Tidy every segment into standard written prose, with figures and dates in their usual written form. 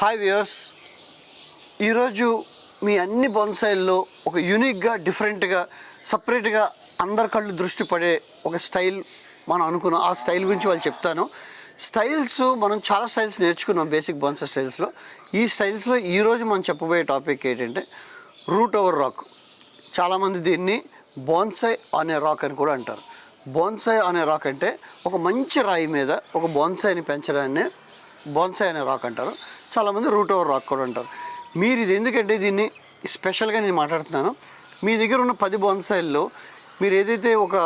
Hi viewers, ఈరోజు మీ అన్ని బొన్సాయిల్లో ఒక యూనిక్గా డిఫరెంట్గా సపరేట్గా అందరి కళ్ళు దృష్టి పడే ఒక స్టైల్ మనం అనుకున్నాం. ఆ స్టైల్ గురించి వాళ్ళు చెప్తాను. స్టైల్స్ మనం చాలా స్టైల్స్ నేర్చుకున్నాం బేసిక్ బొన్సాయి స్టైల్స్లో. ఈ స్టైల్స్లో ఈరోజు మనం చెప్పబోయే టాపిక్ ఏంటంటే రూట్ ఓవర్ రాక్. చాలామంది దీన్ని బోన్సాయ్ అనే రాక్ అని కూడా అంటారు. బోన్సాయ్ అనే రాక్ అంటే ఒక మంచి రాయి మీద ఒక బోన్సాయిని పెంచడాన్ని బోన్సాయ్ అనే రాక్ అంటారు. చాలామంది రూట్ ఓవర్ రాక్ కూడా అంటారు. మీరు ఇది ఎందుకంటే దీన్ని స్పెషల్గా నేను మాట్లాడుతున్నాను. మీ దగ్గర ఉన్న 10 బోన్సాయిల్లో మీరు ఏదైతే ఒక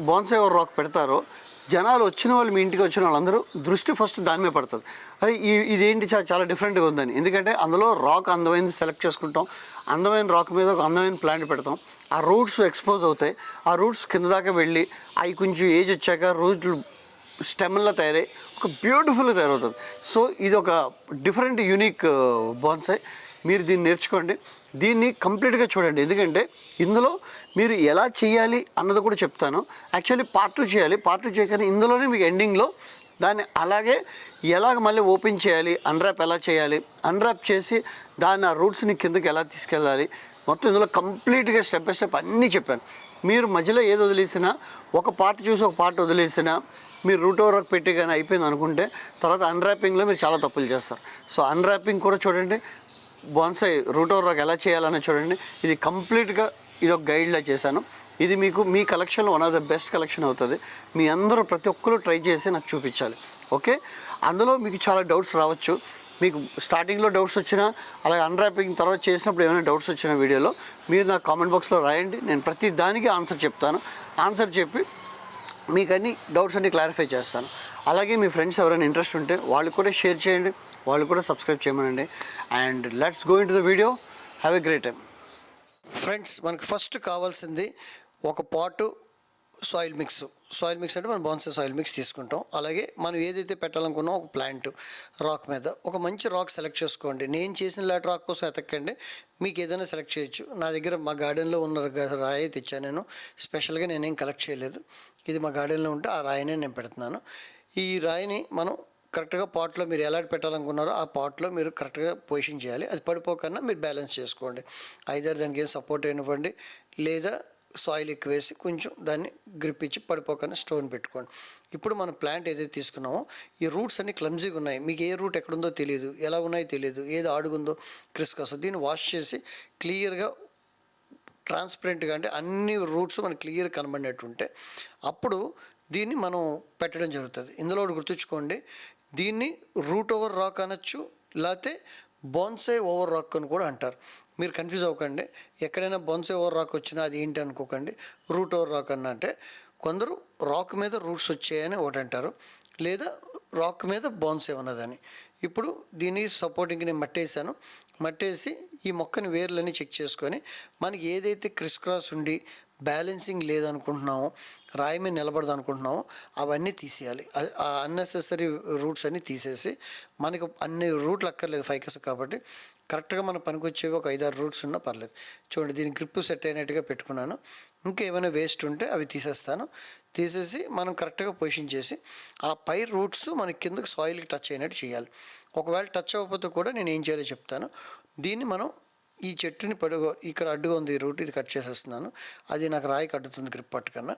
బోన్సాయ్ ఓవర్ రాక్ పెడతారో జనాలు వచ్చిన వాళ్ళు, మీ ఇంటికి వచ్చిన వాళ్ళందరూ దృష్టి ఫస్ట్ దాని మీద పడుతుంది. అరే ఇదేంటి చాలా డిఫరెంట్గా ఉందని. ఎందుకంటే అందులో రాక్ అందమైనది సెలెక్ట్ చేసుకుంటాం. అందమైన రాక్ మీద ఒక అందమైన ప్లాంట్ పెడతాం. ఆ రూట్స్ ఎక్స్పోజ్ అవుతాయి. ఆ రూట్స్ కింద దాకా వెళ్ళి అవి కొంచెం ఏజ్ వచ్చాక రూట్లు స్టెమ్లా తయారై ఒక బ్యూటిఫుల్గా తయారవుతుంది. సో ఇది ఒక డిఫరెంట్ యూనిక్ బోన్సాయ్. మీరు దీన్ని నేర్చుకోండి, దీన్ని కంప్లీట్గా చూడండి. ఎందుకంటే ఇందులో మీరు ఎలా చేయాలి అన్నది కూడా చెప్తాను. యాక్చువల్లీ పార్ట్ 2 చేయాలి. పార్ట్ 2 చేయగానే ఇందులోనే మీకు ఎండింగ్లో దాన్ని అలాగే ఎలాగ మళ్ళీ ఓపెన్ చేయాలి, అన్రాప్ ఎలా చేయాలి, అన్రాప్ చేసి దాన్ని ఆ రూట్స్ని కిందకి ఎలా తీసుకెళ్ళాలి, మొత్తం ఇందులో కంప్లీట్గా స్టెప్ బై స్టెప్ అన్నీ చెప్పాను. మీరు మధ్యలో ఏది వదిలేసినా, ఒక పార్ట్ చూసి ఒక పార్ట్ వదిలేసినా, మీరు రూట్ ఓవర్ రాక్ పెట్టి కానీ అయిపోయింది అనుకుంటే తర్వాత అన్రాపింగ్లో మీరు చాలా తప్పులు చేస్తారు. సో అన్రాపింగ్ కూడా చూడండి, బోన్సాయ్ రూట్ ఓవర్ రాక్ ఎలా చేయాలని చూడండి. ఇది కంప్లీట్గా ఇది ఒక గైడ్లా చేశాను. ఇది మీకు మీ కలెక్షన్లో one of the best collection అవుతుంది. మీ అందరూ ప్రతి ఒక్కరూ ట్రై చేసి నాకు చూపించాలి. ఓకే, అందులో మీకు చాలా డౌట్స్ రావచ్చు. మీకు స్టార్టింగ్లో డౌట్స్ వచ్చినా, అలాగే అన్రాపింగ్ తర్వాత చేసినప్పుడు ఏమైనా డౌట్స్ వచ్చిన వీడియోలో మీరు నాకు కామెంట్ బాక్స్లో రాయండి. నేను ప్రతి దానికి ఆన్సర్ చెప్తాను. ఆన్సర్ చెప్పి మీకు అన్ని డౌట్స్ అన్ని క్లారిఫై చేస్తాను. అలాగే మీ ఫ్రెండ్స్ ఎవరైనా ఇంట్రెస్ట్ ఉంటే వాళ్ళు కూడా షేర్ చేయండి, వాళ్ళు కూడా సబ్స్క్రైబ్ చేయమనండి. And let's go in to the video. Have a great time. Friends, మనకు ఫస్ట్ కావాల్సింది ఒక పాటు సాయిల్ మిక్స్. సాయిల్ మిక్స్ అంటే మనం బోన్సాయ్ సాయిల్ మిక్స్ తీసుకుంటాం. అలాగే మనం ఏదైతే పెట్టాలనుకున్నామో ఒక ప్లాంట్ రాక్ మీద ఒక మంచి రాక్ సెలెక్ట్ చేసుకోండి. నేను చేసిన లాంటి రాక్ కోసం ఎతక్కండి, మీకు ఏదైనా సెలెక్ట్ చేయొచ్చు. నా దగ్గర మా గార్డెన్లో ఉన్న రాయి తెచ్చాను. నేను స్పెషల్గా నేనేం కలెక్ట్ చేయలేదు. ఇది మా గార్డెన్లో ఉంటే ఆ రాయినే నేను పెడుతున్నాను. ఈ రాయిని మనం కరెక్ట్గా పాట్లో మీరు ఎలా పెట్టాలనుకున్నారో ఆ పాట్లో మీరు కరెక్ట్గా పొజిషన్ చేయాలి. అది పడిపోకన్నా మీరు బ్యాలెన్స్ చేసుకోండి. ఐదర్ దానికి ఏం సపోర్ట్ అయినవ్వండి, లేదా సాయిల్ ఎక్కువ వేసి కొంచెం దాన్ని గ్రిప్ ఇచ్చి పడిపోకన్నా స్టోన్ పెట్టుకోండి. ఇప్పుడు మనం ప్లాంట్ ఏదైతే తీసుకున్నామో ఈ రూట్స్ అన్ని క్లమ్జీగా ఉన్నాయి. మీకు ఏ రూట్ ఎక్కడుందో తెలియదు, ఎలా ఉన్నాయో తెలియదు, ఏది అడుగుందో క్రిస్కస్. దీన్ని వాష్ చేసి క్లియర్గా ట్రాన్స్పరెంట్గా, అంటే అన్ని రూట్స్ మనకి క్లియర్గా కనబడినట్టు ఉంటే అప్పుడు దీన్ని మనం పెట్టడం జరుగుతుంది. ఇందులో ఒకటి గుర్తుంచుకోండి, దీన్ని రూట్ ఓవర్ రాక్ అనొచ్చు, లేకపోతే బోన్సాయ్ ఓవర్ రాక్ అని కూడా అంటారు. మీరు కన్ఫ్యూజ్ అవ్వకండి. ఎక్కడైనా బోన్సాయ్ ఓవర్ రాక్ వచ్చినా అది ఏంటి అనుకోకండి. రూట్ ఓవర్ రాక్ అన్న అంటే కొందరు రాక్ మీద రూట్స్ వచ్చాయని ఒకటి అంటారు, లేదా రాక్ మీద బోన్సాయ్ ఉన్నదని. ఇప్పుడు దీన్ని సపోర్టింగ్కి నేను మట్టేసాను. మట్టేసి ఈ మొక్కని వేర్లని చెక్ చేసుకొని మనకి ఏదైతే క్రిస్ క్రాస్ ఉండి బ్యాలెన్సింగ్ లేదనుకుంటున్నామో, రాయి మీద నిలబడదు అనుకుంటున్నామో అవన్నీ తీసేయాలి. ఆ అన్నెసెసరీ రూట్స్ అన్నీ తీసేసి, మనకు అన్ని రూట్లు అక్కర్లేదు ఫైకస్ కాబట్టి కరెక్ట్గా మన పనికి వచ్చేవి ఒక 5-6 రూట్స్ ఉన్నా పర్లేదు. చూడండి, దీని గ్రిప్ సెట్ అయినట్టుగా పెట్టుకున్నాను. ఇంకా ఏమైనా వేస్ట్ ఉంటే అవి తీసేస్తాను. తీసేసి మనం కరెక్ట్గా పొజిషన్ చేసి ఆ పై రూట్స్ మనకి కిందకి సాయిల్కి టచ్ అయినట్టు చేయాలి. ఒకవేళ టచ్ అవ్వకపోతే కూడా నేను ఏం చేయాలో చెప్తాను. దీన్ని మనం ఈ చెట్టుని ఇక్కడ అడ్డుగా ఉంది ఈ రూట్, ఇది కట్ చేసేస్తున్నాను. అది నాకు రాయి కట్టుతుంది గ్రిప్ పట్టుకన్నా.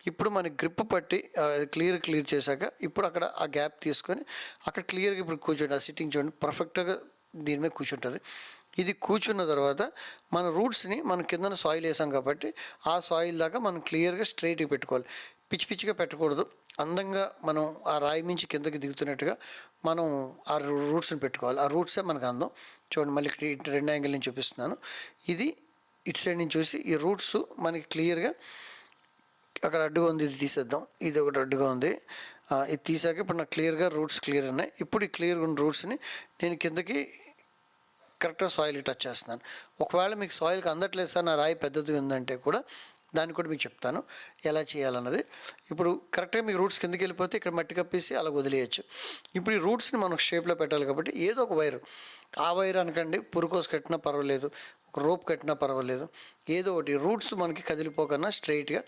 ఇప్పుడు మనకి గ్రిప్ పట్టి క్లియర్ చేశాక ఇప్పుడు అక్కడ ఆ గ్యాప్ తీసుకొని అక్కడ క్లియర్గా ఇప్పుడు కూర్చోండి. ఆ సిట్టింగ్ చూడండి, పర్ఫెక్ట్గా దీని మీద కూర్చుంటుంది. ఇది కూర్చున్న తర్వాత మన రూట్స్ని మనం కింద సాయిల్ వేసాం కాబట్టి ఆ సాయిల్ దాకా మనం క్లియర్గా స్ట్రైట్గా పెట్టుకోవాలి. పిచ్చి పిచ్చిగా పెట్టకూడదు. అందంగా మనం ఆ రాయి నుంచి కిందకి దిగుతున్నట్టుగా మనం ఆ రూట్స్ని పెట్టుకోవాలి. ఆ రూట్సే మనకు అందం. చూడండి, మళ్ళీ 2 యాంగిల్ నుంచి చూపిస్తున్నాను. ఇది ఇటు సైడ్ నుంచి చూసి ఈ రూట్స్ మనకి క్లియర్గా అక్కడ అడ్డుగా ఉంది, ఇది తీసేద్దాం. ఇది ఒకటి అడ్డుగా ఉంది, ఇది తీసాక ఇప్పుడు నాకు క్లియర్గా రూట్స్ క్లియర్ ఉన్నాయి. ఇప్పుడు ఈ క్లియర్గా ఉన్న రూట్స్ని నేను కిందకి కరెక్ట్గా సాయిల్కి టచ్ చేస్తున్నాను. ఒకవేళ మీకు సాయిల్కి అందట్లేదు సార్, నా రాయి పెద్దది ఉందంటే కూడా దాన్ని కూడా మీకు చెప్తాను ఎలా చేయాలన్నది. ఇప్పుడు కరెక్ట్గా మీకు రూట్స్ కిందకి వెళ్ళిపోతే ఇక్కడ మట్టి కప్పేసి అలా వదిలేయచ్చు. ఇప్పుడు ఈ రూట్స్ని మనం షేప్లో పెట్టాలి కాబట్టి ఏదో ఒక వైర్, ఆ వైర్ అనకండి, పురుకోస్ కట్టినా పర్వాలేదు, ఒక రోప్ కట్టినా పర్వాలేదు, ఏదో ఒకటి రూట్స్ మనకి కదిలిపోకన్నా స్ట్రైట్గా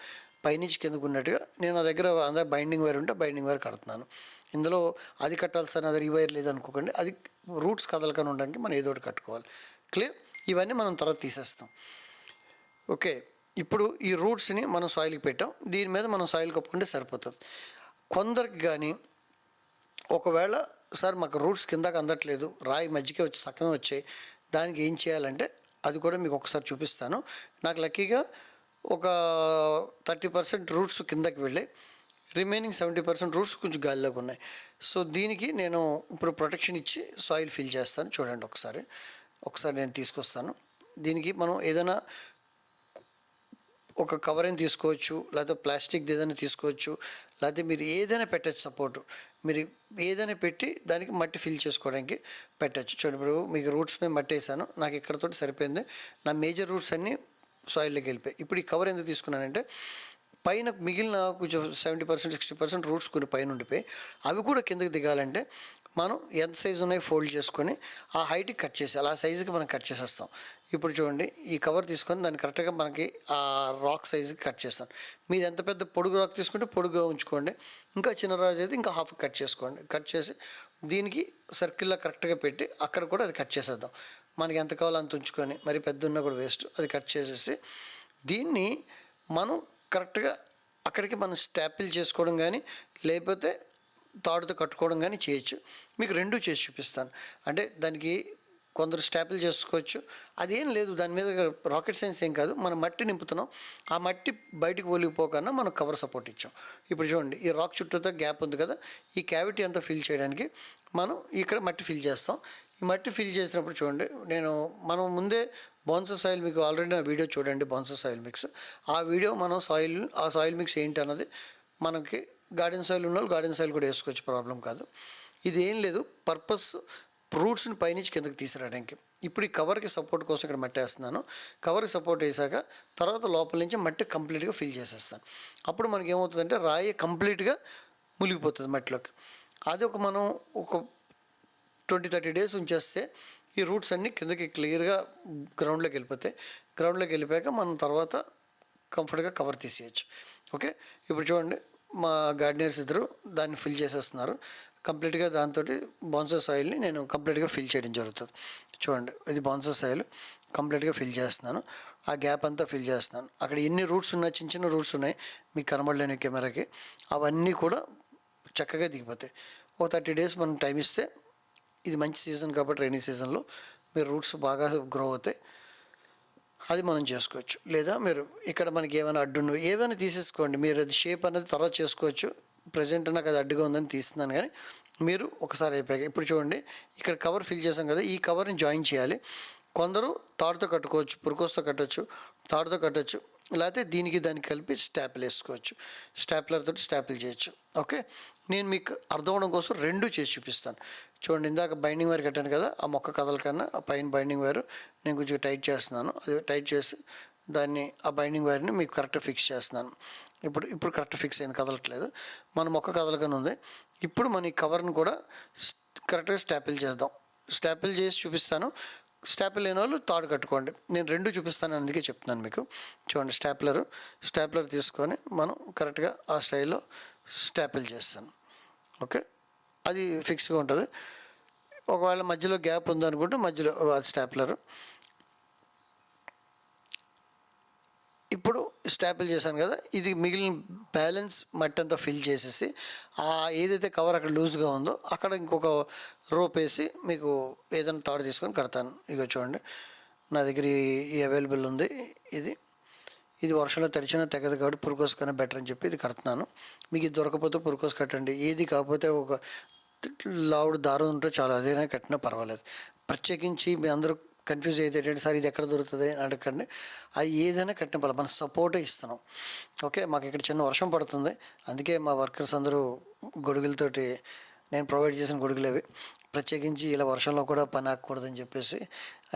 పైనుంచి కిందకు ఉన్నట్టుగా నేను నా దగ్గర అందరూ బైండింగ్ వైర్ ఉంటే బైండింగ్ వైర్ కడుతున్నాను. ఇందులో అది కట్టాల్సిన అది ఈ వైర్ లేదనుకోకండి, అది రూట్స్ కదలకుండా ఉండడానికి మనం ఏదో ఒకటి కట్టుకోవాలి. క్లియర్? ఇవన్నీ మనం తర్వాత తీసేస్తాం. ఓకే, ఇప్పుడు ఈ రూట్స్ని మనం సాయిల్కి పెట్టాం. దీని మీద మనం సాయిల్ కప్పుకుంటే సరిపోతుంది. కొందరికి కానీ ఒకవేళ సార్ మాకు రూట్స్ కిందకి అందట్లేదు, రాయి మధ్యకే వచ్చి సక్కగా వచ్చాయి, దానికి ఏం చేయాలంటే అది కూడా మీకు ఒకసారి చూపిస్తాను. నాకు లక్కీగా ఒక 30% రూట్స్ కిందకి వెళ్ళాయి, రిమైనింగ్ 70% రూట్స్ కొంచెం గాలిలోకి ఉన్నాయి. సో దీనికి నేను ఇప్పుడు ప్రొటెక్షన్ ఇచ్చి సాయిల్ ఫిల్ చేస్తాను. చూడండి ఒకసారి నేను తీసుకొస్తాను. దీనికి మనం ఏదైనా ఒక కవర్ అయినా తీసుకోవచ్చు, లేకపోతే ప్లాస్టిక్ది ఏదైనా తీసుకోవచ్చు, లేకపోతే మీరు ఏదైనా పెట్టచ్చు. సపోర్టు మీరు ఏదైనా పెట్టి దానికి మట్టి ఫిల్ చేసుకోవడానికి పెట్టచ్చు. చూడండి, ఇప్పుడు మీకు రూట్స్ మీద మట్టి వేసాను, నాకు ఇక్కడతోటి సరిపోయింది. నా మేజర్ రూట్స్ అన్నీ సాయిల్లోకి వెళ్ళిపోయి. ఇప్పుడు ఈ కవర్ ఎందుకు తీసుకున్నానంటే పైన మిగిలిన కొంచెం 70% 60% రూట్స్ కొన్ని పైన ఉండిపోయి అవి కూడా కిందకి దిగాలంటే మనం ఎంత సైజు ఉన్నాయి ఫోల్డ్ చేసుకొని ఆ హైట్కి కట్ చేసేయాలి. ఆ సైజుకి మనం కట్ చేసేస్తాం. ఇప్పుడు చూడండి, ఈ కవర్ తీసుకొని దాన్ని కరెక్ట్గా మనకి ఆ రాక్ సైజుకి కట్ చేస్తాను. మీరు ఎంత పెద్ద పొడుగు రాక్ తీసుకుంటే పొడుగుగా ఉంచుకోండి, ఇంకా చిన్న రాక్ అయితే ఇంకా హాఫ్ కట్ చేసుకోండి. కట్ చేసి దీనికి సర్కిల్లో కరెక్ట్గా పెట్టి అక్కడ కూడా అది కట్ చేసేద్దాం. మనకి ఎంత కావాలో అంత ఉంచుకొని, మరి పెద్ద ఉన్నా కూడా వేస్ట్, అది కట్ చేసేసి దీన్ని మనం కరెక్ట్గా అక్కడికి మనం స్టాపిల్ చేసుకోవడం కానీ లేకపోతే తాడుతో కట్టుకోవడం కానీ చేయొచ్చు. మీకు రెండు చేసి చూపిస్తాను. అంటే దానికి కొందరు స్టాపిల్ చేసుకోవచ్చు, అదేం లేదు, దాని మీద రాకెట్ సైన్స్ ఏం కాదు. మనం మట్టి నింపుతున్నాం, ఆ మట్టి బయటకు ఒలిగిపోకన్నా మనం కవర్ సపోర్ట్ ఇచ్చాం. ఇప్పుడు చూడండి, ఈ రాక్ చుట్టూతో గ్యాప్ ఉంది కదా, ఈ క్యావిటీ అంతా ఫిల్ చేయడానికి మనం ఇక్కడ మట్టి ఫిల్ చేస్తాం. ఈ మట్టి ఫిల్ చేసినప్పుడు చూడండి, మనం ముందే బోన్సై సాయిల్ మీకు ఆల్రెడీ నా వీడియో చూడండి, బోన్సై సాయిల్ మిక్స్. ఆ వీడియో మనం ఆ సాయిల్ మిక్స్ ఏంటి అన్నది మనకి గార్డెన్ సాయిల్ ఉన్న వాళ్ళు గార్డెన్ సాయిల్ కూడా వేసుకోవచ్చు, ప్రాబ్లం కాదు. ఇది ఏం లేదు, పర్పస్ రూట్స్ని పైనుంచి కిందకి తీసుకురావడానికి. ఇప్పుడు ఈ కవర్కి సపోర్ట్ కోసం ఇక్కడ మట్టి వేస్తున్నాను. కవర్కి సపోర్ట్ వేసాక తర్వాత లోపల నుంచి మట్టి కంప్లీట్గా ఫిల్ చేసేస్తాను. అప్పుడు మనకి ఏమవుతుందంటే రాయి కంప్లీట్గా మునిగిపోతుంది మట్టిలోకి. అది మనం ఒక 20-30 days ఉంచేస్తే ఈ రూట్స్ అన్నీ కిందకి క్లియర్గా గ్రౌండ్లోకి వెళ్ళిపోతాయి. గ్రౌండ్లోకి వెళ్ళిపోయాక మనం తర్వాత కంఫర్ట్గా కవర్ తీసేయచ్చు. ఓకే, ఇప్పుడు చూడండి, మా గార్డెనర్స్ ఇద్దరు దాన్ని ఫిల్ చేసేస్తున్నారు కంప్లీట్గా. దాంతో బోన్సై సాయిల్ని నేను కంప్లీట్గా ఫిల్ చేయడం జరుగుతుంది. చూడండి, ఇది బోన్సై సాయిల్ కంప్లీట్గా ఫిల్ చేస్తున్నాను. ఆ గ్యాప్ అంతా ఫిల్ చేస్తున్నాను. అక్కడ ఎన్ని రూట్స్ ఉన్నాయి, చిన్న చిన్న రూట్స్ ఉన్నాయి మీకు కనబడలేని కెమెరాకి, అవన్నీ కూడా చక్కగా దిగిపోతాయి. ఒక 30 days మనం టైం ఇస్తే, ఇది మంచి సీజన్ కాబట్టి రైనీ సీజన్లో మీరు రూట్స్ బాగా గ్రో అవుతాయి, అది మనం చేసుకోవచ్చు. లేదా మీరు ఇక్కడ మనకి ఏమైనా అడ్డును ఏమైనా తీసేసుకోండి, మీరు అది షేప్ అనేది తర్వాత చేసుకోవచ్చు. ప్రజెంట్ నాకు అది అడ్డుగా ఉందని తీస్తున్నాను, కానీ మీరు ఒకసారి అయిపోయాక ఇప్పుడు చూడండి, ఇక్కడ కవర్ ఫిల్ చేసాం కదా, ఈ కవర్ని జాయిన్ చేయాలి. కొందరు తాడుతో కట్టుకోవచ్చు, పురుకోస్తో కట్టచ్చు, తాడుతో కట్టచ్చు, లేకపోతే దానికి కలిపి స్టాపిల్ వేసుకోవచ్చు. స్టాప్లర్ తోటి స్టాపిల్ చేయొచ్చు. ఓకే, నేను మీకు అర్థం అవడం కోసం రెండు చేసి చూపిస్తాను. చూడండి, ఇందాక బైండింగ్ వైర్ కట్టాను కదా, ఆ మొక్క కథల కన్నా ఆ పైన బైండింగ్ వైర్ నేను కొంచెం టైట్ చేస్తున్నాను. అది టైట్ చేసి ఆ బైండింగ్ వైర్ని మీకు కరెక్ట్గా ఫిక్స్ చేస్తున్నాను. ఇప్పుడు కరెక్ట్ ఫిక్స్ అయింది, కదలట్లేదు. మన మొక్క కదలకనే ఉంది. ఇప్పుడు మన ఈ కవర్ని కూడా కరెక్ట్గా స్టాపిల్ చేద్దాం. స్టాపిల్ చేసి చూపిస్తాను. స్టాపిల్ లేని వాళ్ళు తాడు కట్టుకోండి. నేను రెండు చూపిస్తాను, అందుకే చెప్తున్నాను మీకు. చూడండి, స్టాప్లర్ తీసుకొని మనం కరెక్ట్గా ఆ స్టైల్లో స్టాపిల్ చేస్తాను. ఓకే, అది ఫిక్స్గా ఉంటుంది. ఒకవేళ మధ్యలో గ్యాప్ ఉందనుకుంటే మధ్యలో అది స్టాప్లర్. ఇప్పుడు స్టాపిల్ చేశాను కదా, ఇది మిగిలిన బ్యాలెన్స్ మట్టి అంతా ఫిల్ చేసేసి ఏదైతే కవర్ అక్కడ లూజ్గా ఉందో అక్కడ ఇంకొక రోప్ వేసి మీకు ఏదైనా తాడు తీసుకొని కడతాను. ఇక చూడండి, నా దగ్గర ఈ అవైలబుల్ ఉంది. ఇది వర్షంలో తడిచినా తెగదు కాబట్టి పురుకోస్ కన్నా బెటర్ అని చెప్పి ఇది కడుతున్నాను. మీకు ఇది దొరకపోతే పురుకోస్ కట్టండి. ఏది కాకపోతే ఒక లావుడు దారం ఉంటే చాలా, అదైనా కట్టినా పర్వాలేదు. ప్రత్యేకించి మీ అందరూ కన్ఫ్యూజ్ అయితే ఏంటంటే సార్ ఇది ఎక్కడ దొరుకుతుంది అని అడగండి. అది ఏదైనా కట్టిన పర్లేదు, మనం సపోర్టే ఇస్తున్నాం. ఓకే, మాకు ఇక్కడ చిన్న వర్షం పడుతుంది, అందుకే మా వర్కర్స్ అందరూ గొడుగులతోటి, నేను ప్రొవైడ్ చేసిన గొడుగులు అవి, ప్రత్యేకించి ఇలా వర్షంలో కూడా పని ఆగకూడదని చెప్పేసి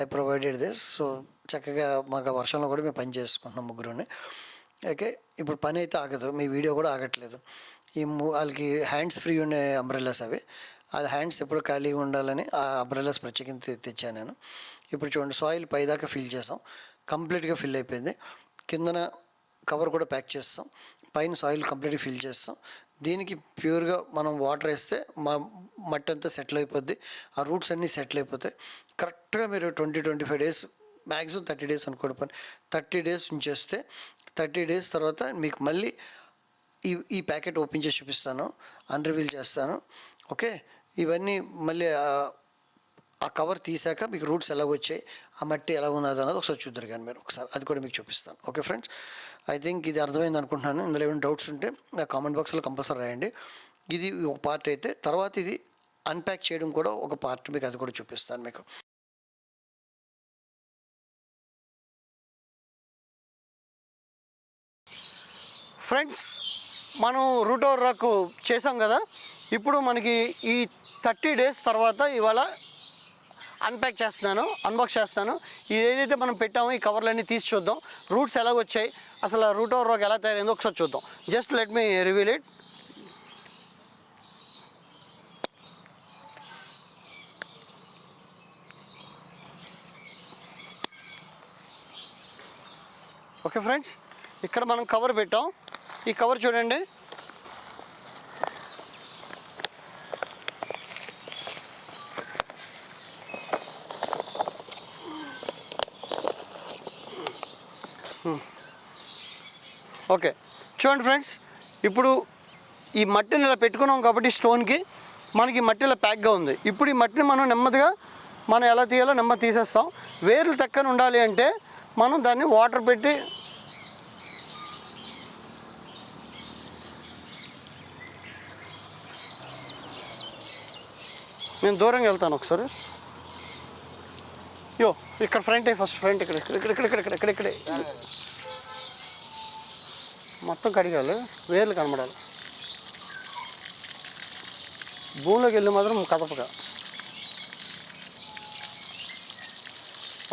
ఐ ప్రొవైడెడ్ దిస్. సో చక్కగా మాకు వర్షంలో కూడా మేము పని చేసుకుంటున్నాం ముగ్గురుని. ఓకే, ఇప్పుడు పని అయితే ఆగదు, మీ వీడియో కూడా ఆగట్లేదు. వాళ్ళకి హ్యాండ్స్ ఫ్రీ ఉండే అంబ్రెల్లాస్ అవి, అది హ్యాండ్స్ ఎప్పుడు ఖాళీగా ఉండాలని ఆ అంబ్రెల్లాస్ ప్రత్యేకించి తెచ్చాను నేను. ఇప్పుడు చూడండి, సాయిల్ పైదాకా ఫిల్ చేసాం, కంప్లీట్గా ఫిల్ అయిపోయింది. కిందన కవర్ కూడా ప్యాక్ చేస్తాం. పైన సాయిల్ కంప్లీట్గా ఫిల్ చేస్తాం. దీనికి ప్యూర్గా మనం వాటర్ వేస్తే మట్టి అంతా సెటిల్ అయిపోద్ది, ఆ రూట్స్ అన్నీ సెటిల్ అయిపోతాయి. కరెక్ట్గా మీరు 20-25 డేస్, మ్యాక్సిమం 30 డేస్ అనుకోండి, 30 డేస్ ఉంచేస్తే 30 డేస్ తర్వాత మీకు మళ్ళీ ఈ ప్యాకెట్ ఓపెన్ చేసి చూపిస్తాను, అన్రివీల్ చేస్తాను. ఓకే, ఇవన్నీ మళ్ళీ ఆ కవర్ తీసాక మీకు రూట్స్ ఎలా వచ్చాయి, ఆ మట్టి ఎలా ఉన్నది అన్నది ఒకసారి చూద్దరు కానీ మీరు ఒకసారి, అది కూడా మీకు చూపిస్తాను. ఓకే ఫ్రెండ్స్, ఐ థింక్ ఇది అర్థమైంది అనుకుంటున్నాను. ఇందులో ఏమైనా డౌట్స్ ఉంటే నా కామెంట్ బాక్స్లో కంపల్సరీ రాయండి. ఇది ఒక పార్ట్ అయితే, తర్వాత ఇది అన్ప్యాక్ చేయడం కూడా ఒక పార్ట్, మీకు అది కూడా చూపిస్తాను మీకు. ఫ్రెండ్స్, మనం రూట్ ఓవర్ రాక్ చేసాం కదా, ఇప్పుడు మనకి ఈ 30 డేస్ తర్వాత ఇవాళ అన్ప్యాక్ చేస్తున్నాను, అన్బాక్స్ చేస్తాను. ఇది ఏదైతే మనం పెట్టామో ఈ కవర్లన్నీ తీసి చూద్దాం, రూట్స్ ఎలా వచ్చాయి, అసలు రూట్ ఓవర్ రాక్ ఎలా తయారైందో ఒకసారి చూద్దాం. Just let me reveal it. Okay friends, ఇక్కడ మనం కవర్ పెట్టాం. ఈ కవర్ చూడండి, ఓకే చూడండి ఫ్రెండ్స్. ఇప్పుడు ఈ మట్టిని ఇలా పెట్టుకున్నాం కాబట్టి స్టోన్కి మనకి మట్టి ఇలా ప్యాక్గా ఉంది. ఇప్పుడు ఈ మట్టిని మనం నెమ్మదిగా మనం ఎలా తీయాలో నెమ్మది తీసేస్తాం. వేర్లు తక్కన ఉండాలి అంటే మనం దాన్ని వాటర్ పెట్టి నేను దూరంగా వెళ్తాను ఒకసారి. ఇక్కడ ఫ్రంట్, ఫస్ట్ ఫ్రంట్ ఇక్కడ ఇక్కడ ఇక్కడ ఇక్కడ ఇక్కడ ఇక్కడే మొత్తం కడిగాలి, వేర్లు కనబడాలి. భూమిలోకి వెళ్ళి మాత్రం కదపక.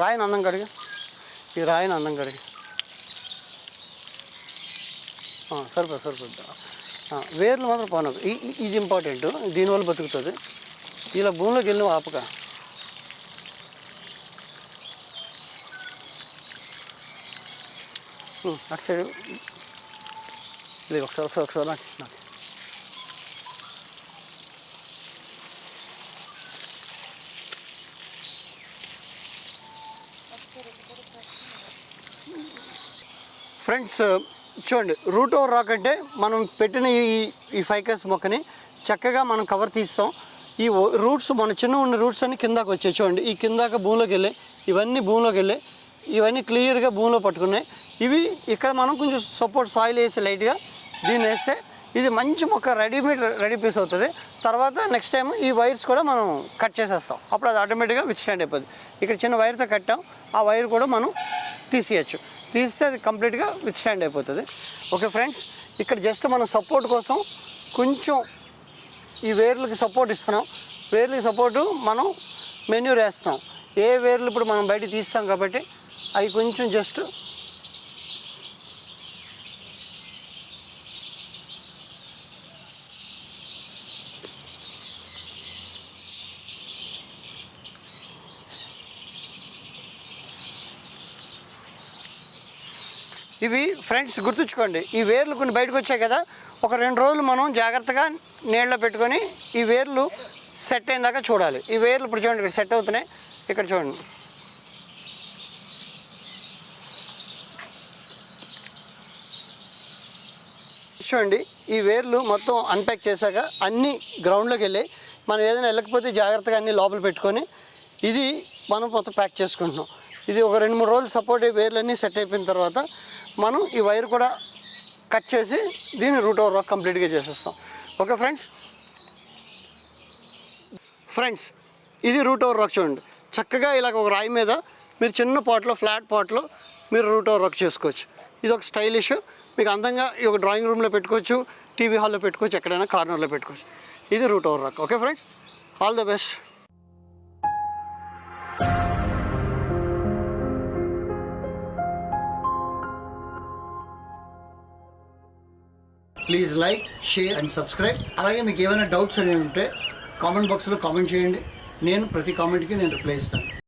రాయిని అందం కడిగి, ఈ రాయిని అందం కడిగి సరిపోద్ది. వేర్లు మాత్రం పోనదు, ఇది ఇంపార్టెంట్, దీనివల్ల బతుకుతుంది. ఇలా భూమిలోకి వెళ్ళి ఆపక. అటు సైడ్ లేదు, ఒకసారి నాకు ఫ్రెండ్స్ చూడండి. రూట్ ఓవర్ రాక్ అంటే మనం పెట్టిన ఈ ఫైకస్ మొక్కని చక్కగా మనం కవర్ తీస్తాం. ఈ రూట్స్ మన చిన్న ఉన్న రూట్స్ అన్ని కిందకు వచ్చాయి చూడండి. ఈ కిందాక భూమిలోకి వెళ్ళాయి, ఇవన్నీ భూమిలోకి వెళ్ళాయి, ఇవన్నీ క్లియర్గా భూమిలో పట్టుకున్నాయి. ఇవి ఇక్కడ మనం కొంచెం సపోర్ట్ సాయిల్ వేసి లైట్గా దీన్ని వేస్తే ఇది మంచి మొక్క రెడీ పీస్ అవుతుంది. తర్వాత నెక్స్ట్ టైం ఈ వైర్స్ కూడా మనం కట్ చేసేస్తాం, అప్పుడు అది ఆటోమేటిక్గా విత్ స్టాండ్ అయిపోద్ది. ఇక్కడ చిన్న వైర్తో కట్టాం, ఆ వైర్ కూడా మనం తీసేయచ్చు, తీస్తే అది కంప్లీట్గా విత్ స్టాండ్ అయిపోతుంది. ఓకే ఫ్రెండ్స్, ఇక్కడ జస్ట్ మనం సపోర్ట్ కోసం కొంచెం ఈ వేర్లకి సపోర్ట్ ఇస్తున్నాం. వేర్లకి సపోర్టు మనం మెన్యూర్ వేస్తున్నాం. ఏ వేర్లు ఇప్పుడు మనం బయట తీస్తాం కాబట్టి అవి కొంచెం జస్ట్ ఇవి ఫ్రెండ్స్ గుర్తుంచుకోండి. ఈ వేర్లు కొన్ని బయటకు వచ్చాయి కదా, ఒక 2 రోజులు మనం జాగ్రత్తగా నీళ్ళలో పెట్టుకొని ఈ వేర్లు సెట్ అయిన దాకా చూడాలి. ఈ వేర్లు ఇప్పుడు చూడండి ఇక్కడ సెట్ అవుతున్నాయి, ఇక్కడ చూడండి. చూడండి ఈ వేర్లు మొత్తం అన్ప్యాక్ చేశాక అన్నీ గ్రౌండ్లోకి వెళ్ళాయి. మనం ఏదైనా వెళ్ళకపోతే జాగ్రత్తగా అన్నీ లోపల పెట్టుకొని ఇది మనం మొత్తం ప్యాక్ చేసుకుంటున్నాం. ఇది ఒక 2-3 రోజులు సపోర్ట్ వేర్లన్నీ సెట్ అయిపోయిన తర్వాత మనం ఈ వైర్ కూడా కట్ చేసి దీన్ని రూట్ ఓవర్ రాక్ కంప్లీట్గా చేసేస్తాం. ఓకే ఫ్రెండ్స్ ఇది రూట్ ఓవర్ రాక్ చూడండి. చక్కగా ఇలాగ ఒక రాయి మీద మీరు చిన్న పాట్లో, ఫ్లాట్ పాట్లో మీరు రూట్ ఓవర్ రాక్ చేసుకోవచ్చు. ఇది ఒక స్టైలిష్, మీకు అందంగా ఈ ఒక డ్రాయింగ్ రూమ్లో పెట్టుకోవచ్చు, టీవీ హాల్లో పెట్టుకోవచ్చు, ఎక్కడైనా కార్నర్లో పెట్టుకోవచ్చు. ఇది root over rock. Okay friends, all the best. Please like, share and subscribe. అలాగే మీకు ఏమైనా డౌట్స్ అనేవి ఉంటే కామెంట్ బాక్స్లో కామెంట్ చేయండి. నేను ప్రతి కామెంట్కి రిప్లై ఇస్తాను.